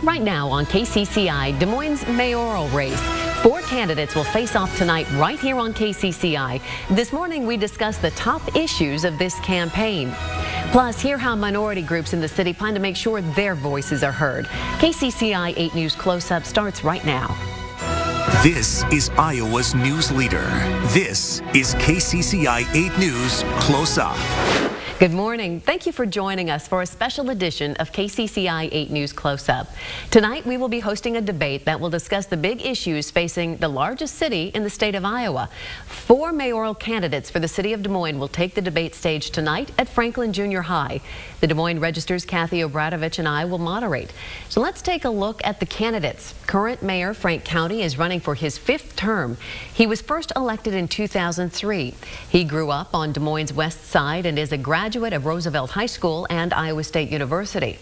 Right now on KCCI, Des Moines mayoral race. 4 candidates will face off tonight right here on KCCI. This morning we discuss the top issues of this campaign. Plus, hear how minority groups in the city plan to make sure their voices are heard. KCCI 8 News Close-Up starts right now. This is Iowa's news leader. This is KCCI 8 News Close-Up. Good morning. Thank you for joining us for a special edition of KCCI 8 News Close-Up. Tonight we will be hosting a debate that will discuss the big issues facing the largest city in the state of Iowa. 4 mayoral candidates for the city of Des Moines will take the debate stage tonight at Franklin Junior High. The Des Moines Register's Kathy Obradovich and I will moderate. So let's take a look at the candidates. Current Mayor Frank County is running for his 5th term. He was first elected in 2003. He grew up on Des Moines' west side and is a graduate of Roosevelt High School and Iowa State University.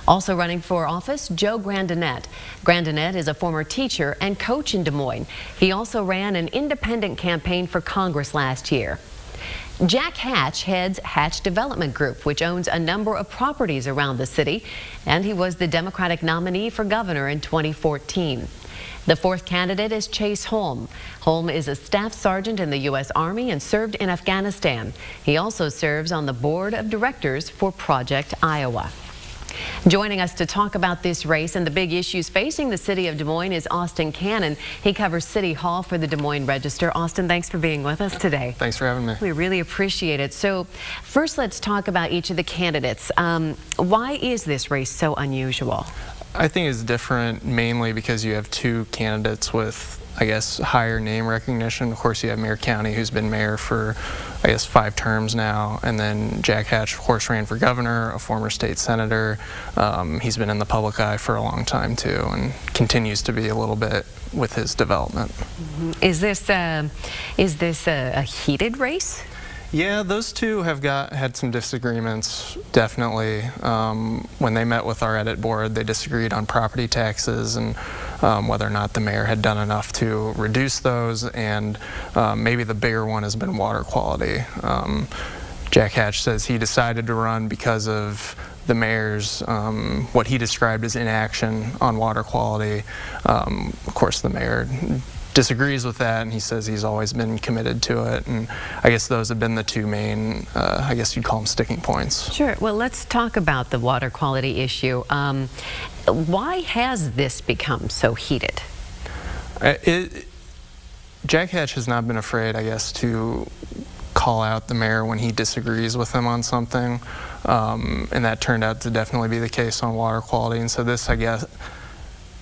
Also running for office, Joe Grandinette. Grandinette is a former teacher and coach in Des Moines. He also ran an independent campaign for Congress last year. Jack Hatch heads Hatch Development Group, which owns a number of properties around the city, and he was the Democratic nominee for governor in 2014. The 4th candidate is Chase Holm. Holm is a staff sergeant in the U.S. Army and served in Afghanistan. He also serves on the board of directors for Project Iowa. Joining us to talk about this race and the big issues facing the city of Des Moines is Austin Cannon. He covers City Hall for the Des Moines Register. Austin, thanks for being with us today. Thanks for having me. We really appreciate it. So first, let's talk about each of the candidates. Why is this race so unusual? I think it's different mainly because you have 2 candidates with, I guess, higher name recognition. Of course, you have Mayor County, who's been mayor for, I guess, 5 terms now, and then Jack Hatch, of course, ran for governor, a former state senator. He's been in the public eye for a long time, too, and continues to be a little bit with his development. Is this a heated race? Yeah, those 2 have had some disagreements, definitely. When they met with our edit board, they disagreed on property taxes and whether or not the mayor had done enough to reduce those, and maybe the bigger one has been water quality. Jack Hatch says he decided to run because of the mayor's, what he described as inaction on water quality. Of course, the mayor disagrees with that, and he says he's always been committed to it, and I guess those have been the 2 main, I guess you'd call them sticking points. Sure. Well, let's talk about the water quality issue. Why has this become so heated? Jack Hatch has not been afraid, I guess, to call out the mayor when he disagrees with him on something, and that turned out to definitely be the case on water quality, and so this, I guess,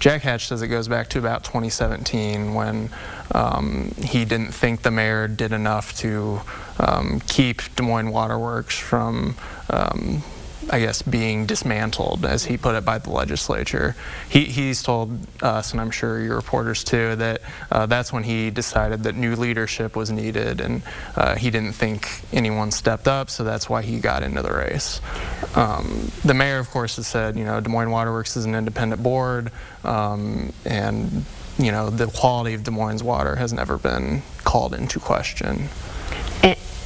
Jack Hatch says it goes back to about 2017 when he didn't think the mayor did enough to keep Des Moines Water Works from, I guess, being dismantled, as he put it, by the legislature. He's told us, and I'm sure your reporters too, that that's when he decided that new leadership was needed, and he didn't think anyone stepped up, so that's why he got into the race. The mayor, of course, has said, you know, Des Moines Water Works is an independent board, and, you know, the quality of Des Moines water has never been called into question.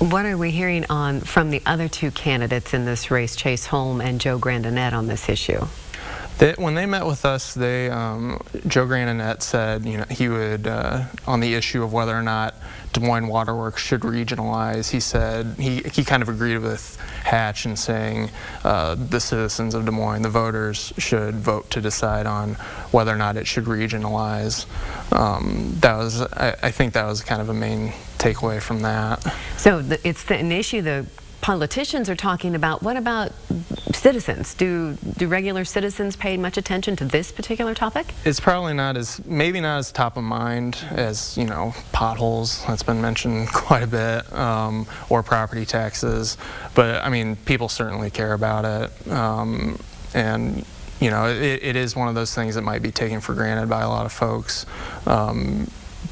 What are we hearing from the other 2 candidates in this race, Chase Holm and Joe Grandinette, on this issue? When they met with us, Joe Grandinette said, you know, he would, on the issue of whether or not Des Moines Water Works should regionalize, he said he kind of agreed with Hatch in saying the citizens of Des Moines, the voters, should vote to decide on whether or not it should regionalize. I think that was kind of a main takeaway from that. So it's an issue the politicians are talking about. What about citizens? Do regular citizens pay much attention to this particular topic? It's probably maybe not as top of mind as, you know, potholes, that's been mentioned quite a bit, or property taxes, but I mean, people certainly care about it, and you know, it is one of those things that might be taken for granted by a lot of folks.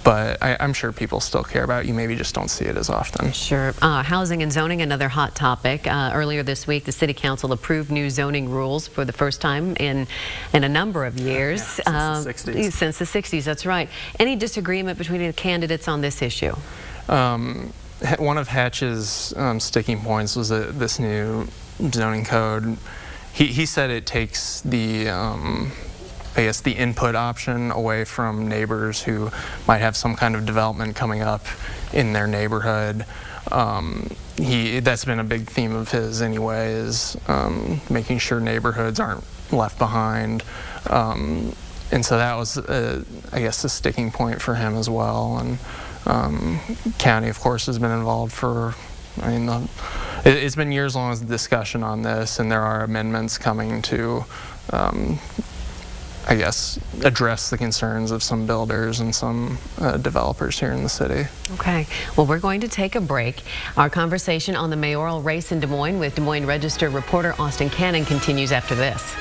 But I'm sure people still care about it. You maybe just don't see it as often. Sure. Housing and zoning, another hot topic. Earlier this week, the City Council approved new zoning rules for the first time in a number of years. Yeah, since the 60s. Since the 60s, that's right. Any disagreement between the candidates on this issue? One of Hatch's sticking points was this new zoning code. He said it takes the I guess, the input option away from neighbors who might have some kind of development coming up in their neighborhood. That's been a big theme of his anyway, is making sure neighborhoods aren't left behind. And so that was, I guess, a sticking point for him as well. And county, of course, has been involved for, it's been years long as discussion on this, and there are amendments coming to, I guess, address the concerns of some builders and some developers here in the city. Okay, well, we're going to take a break. Our conversation on the mayoral race in Des Moines with Des Moines Register reporter Austin Cannon continues after this.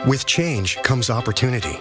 With change comes opportunity.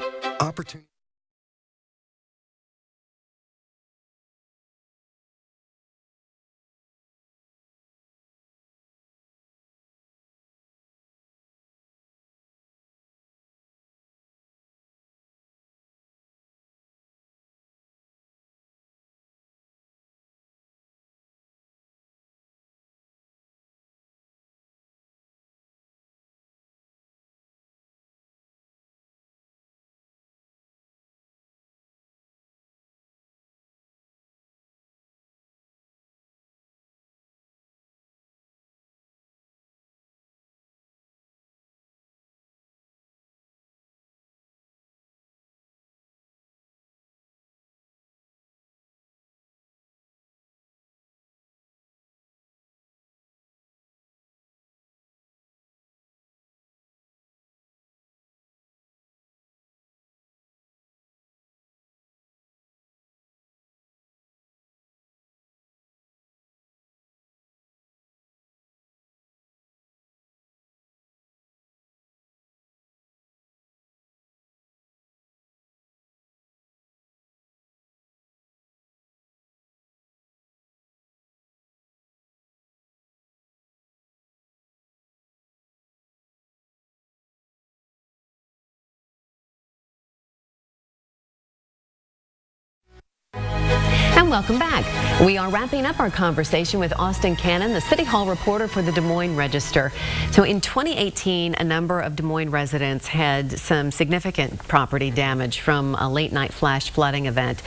And welcome back. We are wrapping up our conversation with Austin Cannon, the City Hall reporter for the Des Moines Register. So in 2018, a number of Des Moines residents had some significant property damage from a late night flash flooding event.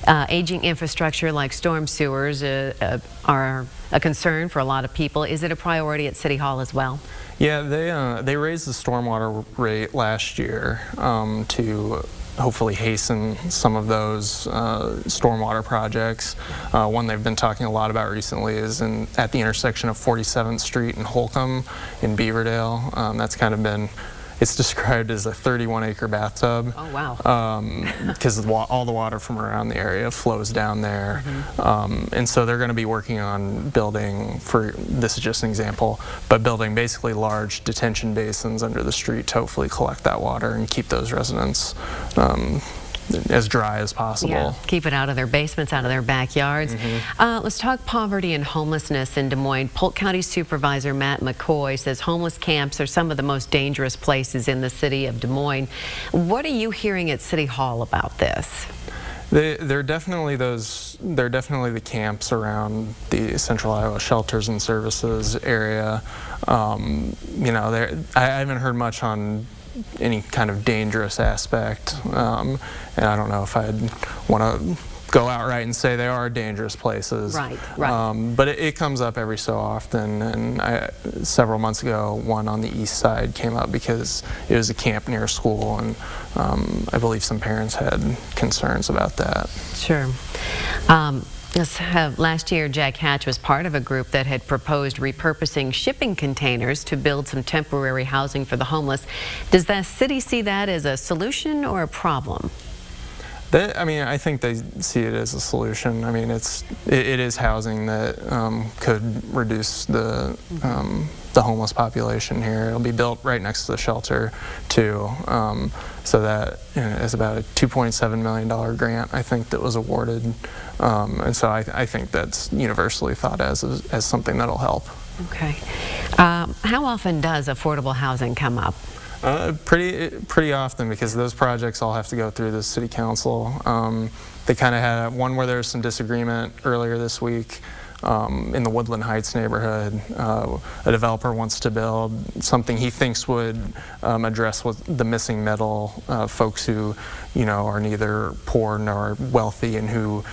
Aging infrastructure like storm sewers are a concern for a lot of people. Is it a priority at City Hall as well? Yeah, they raised the stormwater rate last year to hopefully hasten some of those stormwater projects. One they've been talking a lot about recently is at the intersection of 47th Street and Holcomb in Beaverdale. That's kind of been, it's described as a 31-acre bathtub. Oh, wow. Because all the water from around the area flows down there. And so they're going to be working on building, this is just an example, but building basically large detention basins under the street to hopefully collect that water and keep those residents as dry as possible. Yeah, keep it out of their basements, out of their backyards. Let's talk poverty and homelessness in Des Moines. Polk County Supervisor Matt McCoy says homeless camps are some of the most dangerous places in the city of Des Moines. What are you hearing at City Hall about this? They're definitely the camps around the Central Iowa Shelters and Services area. You know, I haven't heard much on any kind of dangerous aspect, and I don't know if I'd want to go outright and say they are dangerous places. Right. But it comes up every so often, and several months ago, one on the east side came up because it was a camp near a school, and I believe some parents had concerns about that. Sure. Last year, Jack Hatch was part of a group that had proposed repurposing shipping containers to build some temporary housing for the homeless. Does the city see that as a solution or a problem? I think they see it as a solution. I mean, it is housing that could reduce the homeless population here. It'll be built right next to the shelter, too. So that is about a $2.7 million grant, I think, that was awarded. And so I think that's universally thought as something that'll help. Okay. How often does affordable housing come up? Pretty often, because those projects all have to go through the city council. They kind of had one where there was some disagreement earlier this week in the Woodland Heights neighborhood. A developer wants to build something he thinks would address the missing middle, folks who, are neither poor nor wealthy and who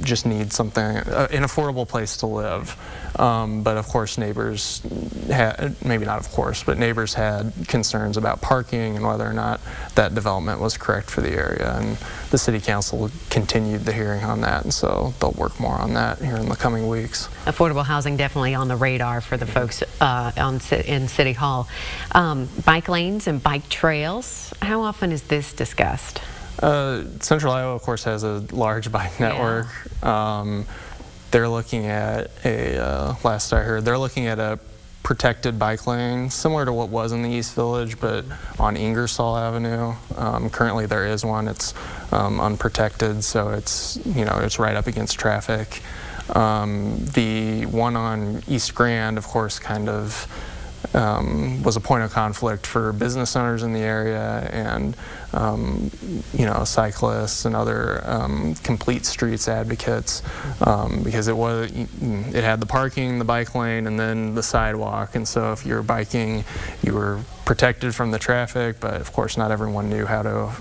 just need something, an affordable place to live. But of course, neighbors had, maybe not of course, but neighbors had concerns about parking and whether or not that development was correct for the area. And the city council continued the hearing on that, and so they'll work more on that here in the coming weeks. Affordable housing definitely on the radar for the folks in City Hall. Bike lanes and bike trails, how often is this discussed? Central Iowa, of course, has a large bike network. They're looking at last I heard, they're looking at a protected bike lane, similar to what was in the East Village, but on Ingersoll Avenue. Currently there is one. It's unprotected, so it's, it's right up against traffic. The one on East Grand, of course, kind of was a point of conflict for business owners in the area and cyclists and other complete streets advocates, because it had the parking, the bike lane, and then the sidewalk. And so if you're biking, you were protected from the traffic, but of course not everyone knew how to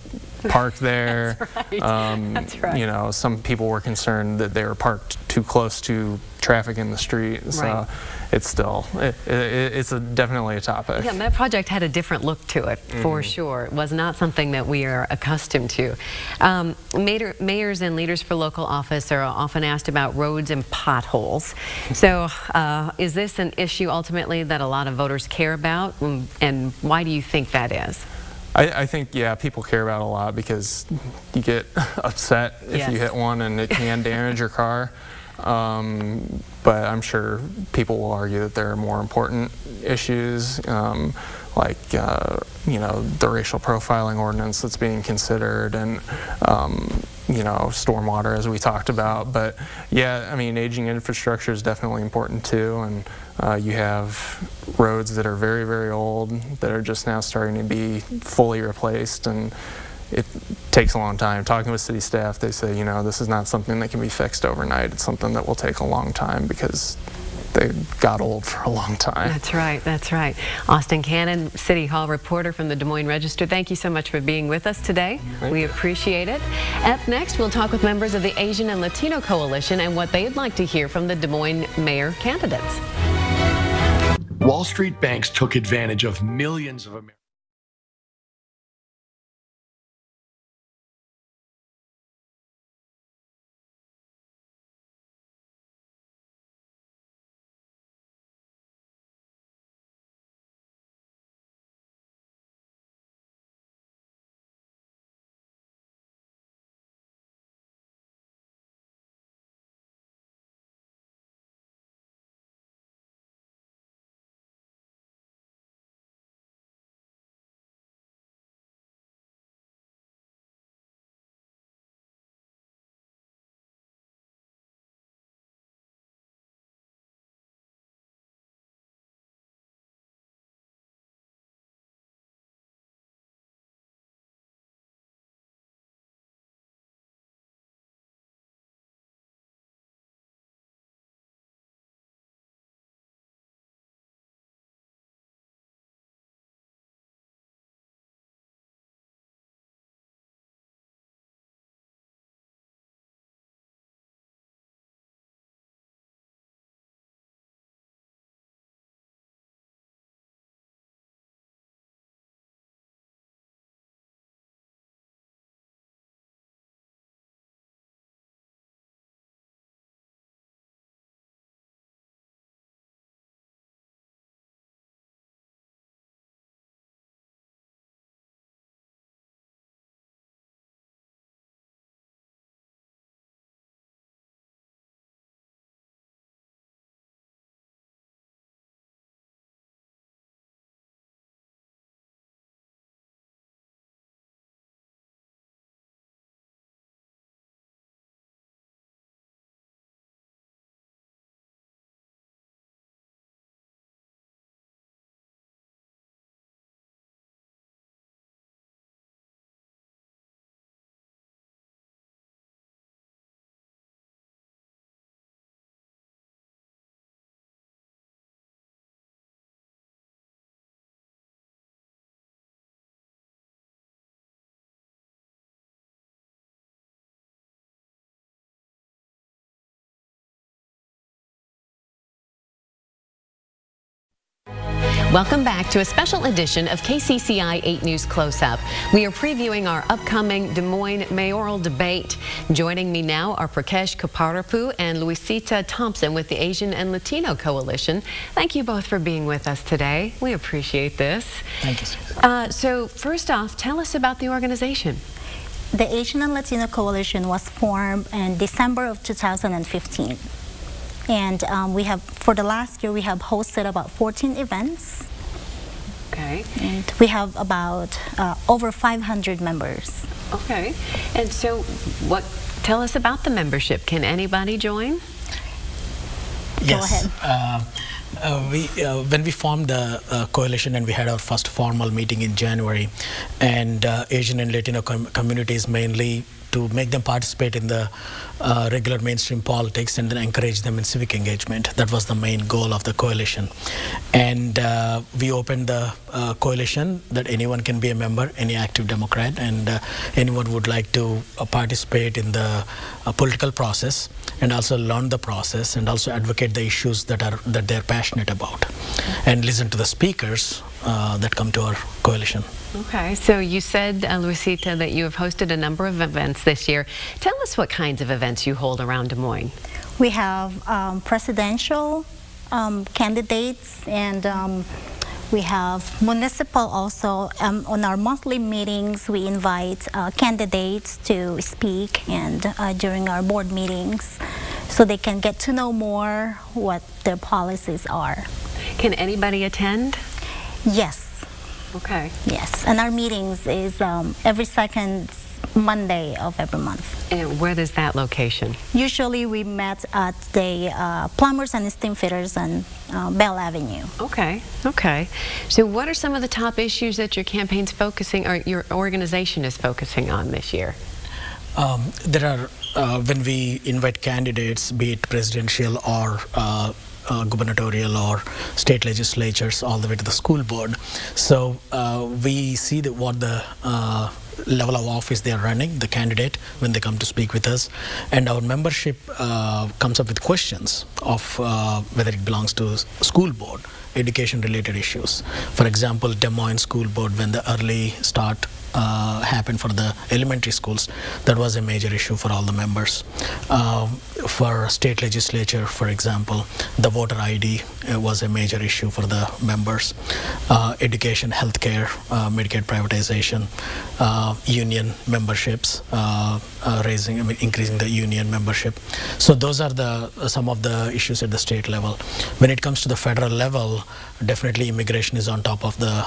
park there. That's right. That's right. Some people were concerned that they were parked too close to traffic in the street. So right. It's still, it's definitely a topic. Yeah, that project had a different look to it, for sure. It was not something that we are accustomed to. Mayors and leaders for local office are often asked about roads and potholes. So is this an issue ultimately that a lot of voters care about, and why do you think that is? I think, yeah, people care about it a lot because you get upset if you hit one and it can damage your car. But I'm sure people will argue that there are more important issues, like the racial profiling ordinance that's being considered, and stormwater, as we talked about. But yeah, I mean, aging infrastructure is definitely important too, and you have roads that are very, very old that are just now starting to be fully replaced, and it takes a long time. Talking with city staff, they say, this is not something that can be fixed overnight. It's something that will take a long time because they got old for a long time. That's right. That's right. Austin Cannon, City Hall reporter from the Des Moines Register. Thank you so much for being with us today. We appreciate it. Up next, we'll talk with members of the Asian and Latino Coalition and what they'd like to hear from the Des Moines mayor candidates. Wall Street banks took advantage of millions of Americans. Welcome back to a special edition of KCCI 8 News Close-Up. We are previewing our upcoming Des Moines mayoral debate. Joining me now are Prakash Kaparapu and Luisita Thompson with the Asian and Latino Coalition. Thank you both for being with us today. We appreciate this. Thank you. So first off, tell us about the organization. The Asian and Latino Coalition was formed in December of 2015. And for the last year, we have hosted about 14 events. Okay. And we have about over 500 members. Okay. And so tell us about the membership. Can anybody join? Yes. Go ahead. When we formed the coalition and we had our first formal meeting in January, and Asian and Latino communities mainly to make them participate in the regular mainstream politics and then encourage them in civic engagement. That was the main goal of the coalition. And we opened the coalition that anyone can be a member, any active Democrat, and anyone would like to participate in the political process and also learn the process and also advocate the issues that they're passionate about and listen to the speakers that come to our coalition. Okay, so you said, Luisita, that you have hosted a number of events this year. Tell us what kinds of events you hold around Des Moines. We have presidential candidates, and we have municipal also. On our monthly meetings, we invite candidates to speak, and during our board meetings, so they can get to know more what their policies are. Can anybody attend? Yes. Okay. Yes, and our meetings is every second Monday of every month. And where is that location? Usually we met at the Plumbers and Steam Fitters on Bell Avenue. Okay, okay. So what are some of the top issues that your campaign's focusing, or your organization is focusing on this year? There are, when we invite candidates, be it presidential or gubernatorial or state legislatures, all the way to the school board. So we see what the level of office they are running, the candidate, when they come to speak with us. And our membership comes up with questions of whether it belongs to school board, education related issues. For example, Des Moines School Board, when the early start happened for the elementary schools, that was a major issue for all the members. For state legislature, for example, the voter ID was a major issue for the members. Education, healthcare, Medicaid privatization, union memberships, increasing the union membership. So those are some of the issues at the state level. When it comes to the federal level, definitely immigration is on top of the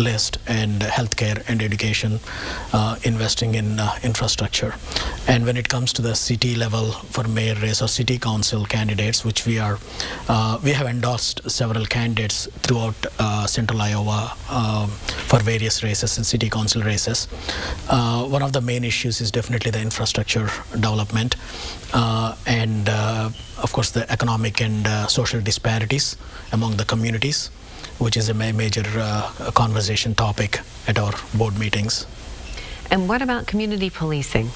list, and healthcare and education, investing in infrastructure. And when it comes to the city level for mayor race or city council candidates, which we have endorsed several candidates throughout central Iowa for various races and city council races. One of the main issues is definitely the infrastructure development, and of course the economic and social disparities among the communities, which is a major conversation topic at our board meetings. And what about community policing?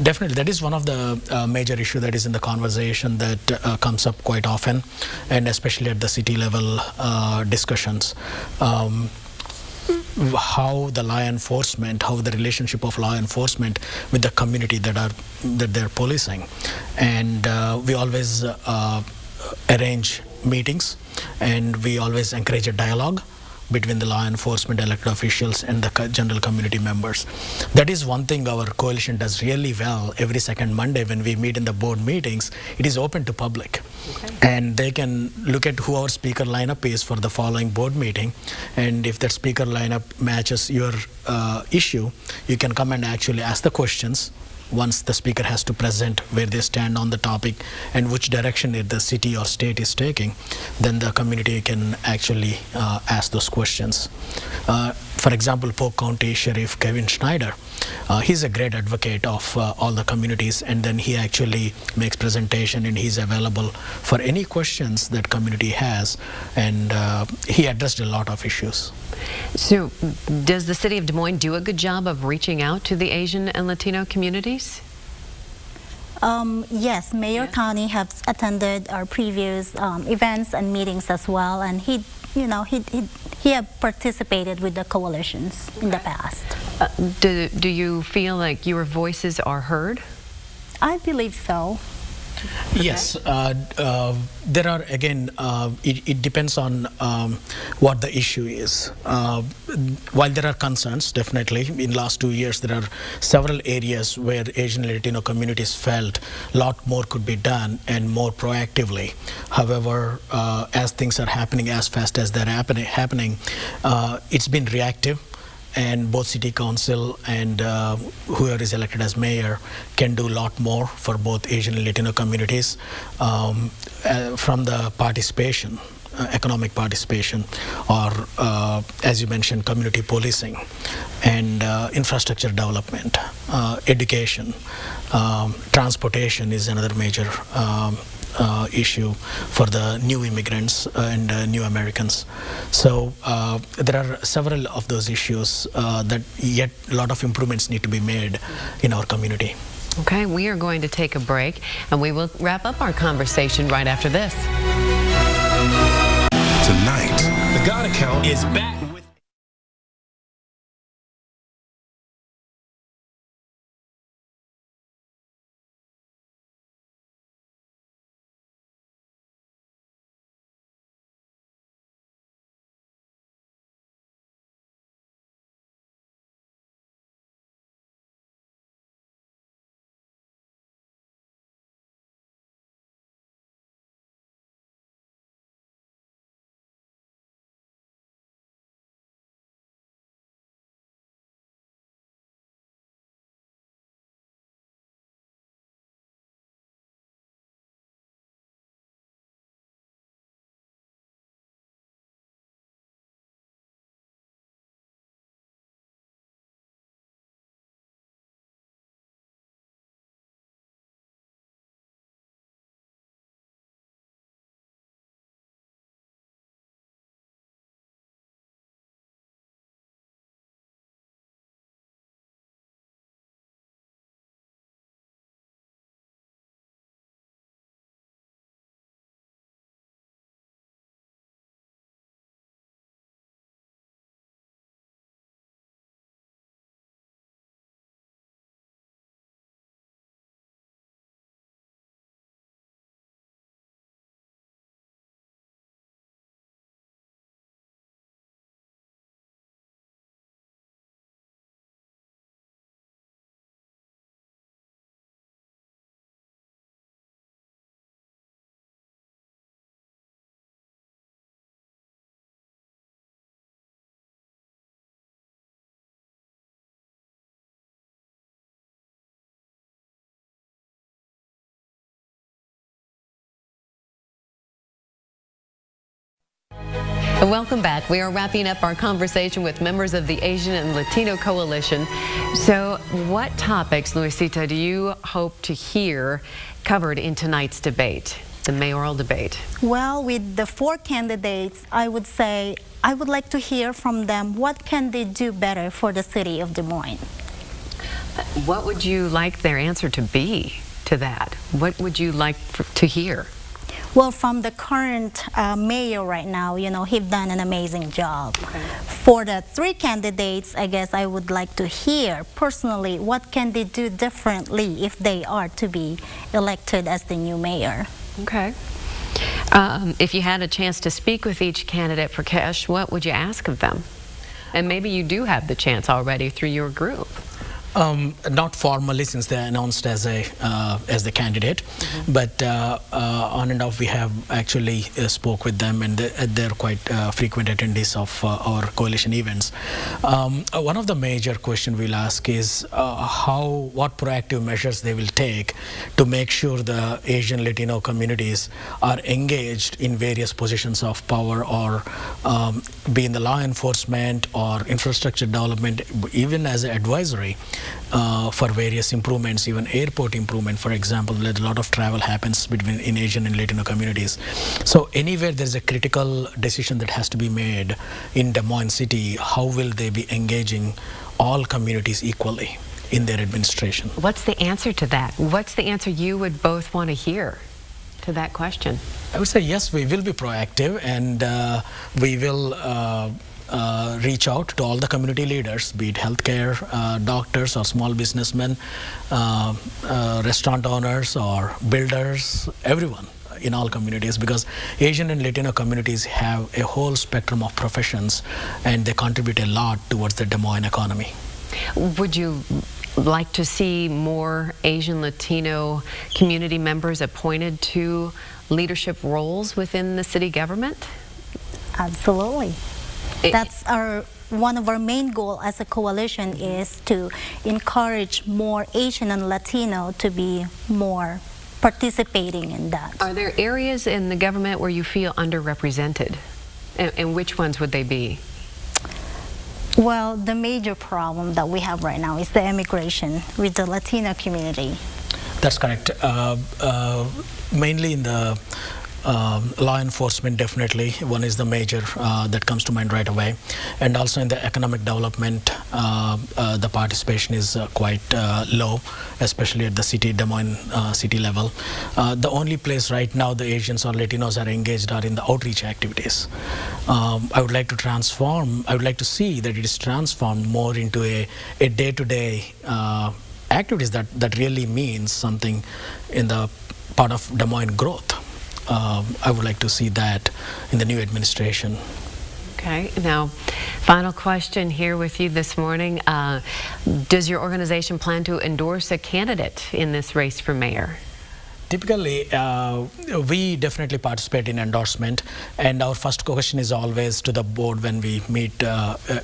Definitely, that is one of the major issues that is in the conversation that comes up quite often, and especially at the city level discussions. How the law enforcement, how the relationship of law enforcement with the community that they're policing, and we always arrange meetings, and we always encourage a dialogue between the law enforcement, elected officials, and the general community members. That is one thing our coalition does really well. Every second Monday when we meet in the board meetings, it is open to public. Okay. And they can look at who our speaker lineup is for the following board meeting, and if that speaker lineup matches your issue, you can come and actually ask the questions once the speaker has to present where they stand on the topic and which direction the city or state is taking. Then the community can actually ask those questions. For example, Polk County Sheriff Kevin Schneider, he's a great advocate of all the communities, and then he actually makes presentation, and he's available for any questions that community has, and he addressed a lot of issues. So does the city of Des Moines do a good job of reaching out to the Asian and Latino communities? Yes, Mayor County has attended our previous events and meetings as well, and he had participated with the coalitions in the past. Do you feel like your voices are heard? I believe so. Yes, there are, again, it depends on what the issue is. While there are concerns, definitely, in last 2 years, there are several areas where Asian and Latino communities felt a lot more could be done and more proactively. However, as things are happening as fast as they're happening, it's been reactive. And both city council and whoever is elected as mayor can do a lot more for both Asian and Latino communities from the participation, economic participation, or as you mentioned, community policing and infrastructure development, education, transportation is another major issue for the new immigrants and new Americans. So there are several of those issues that yet a lot of improvements need to be made in our community. Okay, we are going to take a break, and we will wrap up our conversation right after this. Tonight, The God Account is back with. Welcome back. We are wrapping up our conversation with members of the Asian and Latino Coalition. So what topics, Luisita, do you hope to hear covered in tonight's debate, the mayoral debate? Well, with the 4 candidates, I would say I would like to hear from them what can they do better for the city of Des Moines. What would you like their answer to be to that? What would you like to hear? Well, from the current mayor right now, he's done an amazing job. Okay. For the 3 candidates, I guess I would like to hear personally what can they do differently if they are to be elected as the new mayor. Okay. If you had a chance to speak with each candidate, Prakash, what would you ask of them? And maybe you do have the chance already through your group. Not formally, since they announced as the candidate, but on and off we have actually spoke with them, and they're quite frequent attendees of our coalition events. One of the major questions we'll ask is what proactive measures they will take to make sure the Asian Latino communities are engaged in various positions of power, or be in the law enforcement or infrastructure development, even as an advisory. For various improvements, even airport improvement, for example. A lot of travel happens in Asian and Latino communities. So anywhere there's a critical decision that has to be made in Des Moines City, how will they be engaging all communities equally? in their administration. What's the answer to that? What's the answer you would both want to hear to that question? I would say yes, we will be proactive, and we will reach out to all the community leaders, be it healthcare, doctors, or small businessmen, restaurant owners, or builders, everyone in all communities, because Asian and Latino communities have a whole spectrum of professions, and they contribute a lot towards the Des Moines economy. Would you like to see more Asian Latino community members appointed to leadership roles within the city government? Absolutely. That's one of our main goals as a coalition, is to encourage more Asian and Latino to be more participating in that. Are there areas in the government where you feel underrepresented? And which ones would they be? Well, the major problem that we have right now is the immigration with the Latino community. That's correct. Mainly in the law enforcement, definitely one is the major that comes to mind right away, and also in the economic development, the participation is quite low, especially at the city, Des Moines city level. The only place right now the Asians or Latinos are engaged are in the outreach activities. I would like to see that it is transformed more into a day-to-day activities that really means something in the part of Des Moines growth. I would like to see that in the new administration. Okay, now, final question here with you this morning. Does your organization plan to endorse a candidate in this race for mayor? Typically, we definitely participate in endorsement, and our first question is always to the board when we meet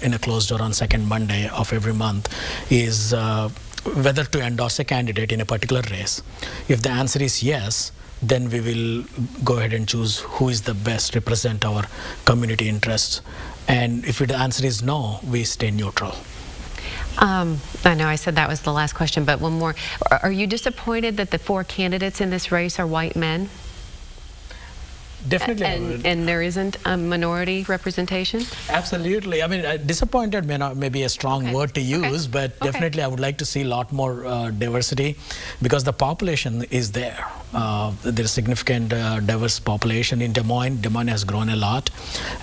in a closed door on second Monday of every month, is whether to endorse a candidate in a particular race. If the answer is yes, then we will go ahead and choose who is the best represent our community interests. And if the answer is no, we stay neutral. I know I said that was the last question, but one more. Are you disappointed that the 4 candidates in this race are white men? Definitely. And there isn't a minority representation? Absolutely. I mean, disappointed may be a strong word to use, but definitely I would like to see a lot more diversity, because the population is there. There's significant diverse population in Des Moines. Des Moines has grown a lot,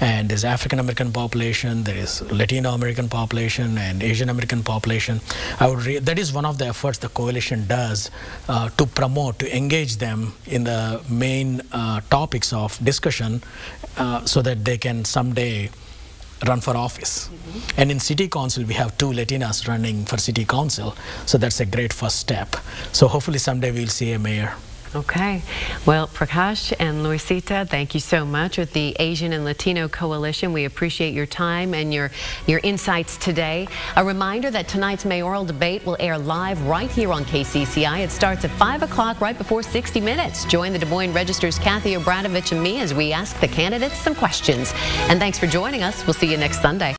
and there's African American population, there is Latino American population, and Asian American population. That is one of the efforts the coalition does to promote, to engage them in the main topics of discussion, so that they can someday run for office. And in City Council, we have 2 Latinas running for City Council, so that's a great first step. So hopefully someday we'll see a mayor. Okay. Well, Prakash and Luisita, thank you so much with the Asian and Latino Coalition. We appreciate your time and your insights today. A reminder that tonight's mayoral debate will air live right here on KCCI. It starts at 5 o'clock, right before 60 Minutes. Join the Des Moines Register's Kathy Obradovich and me as we ask the candidates some questions. And thanks for joining us. We'll see you next Sunday.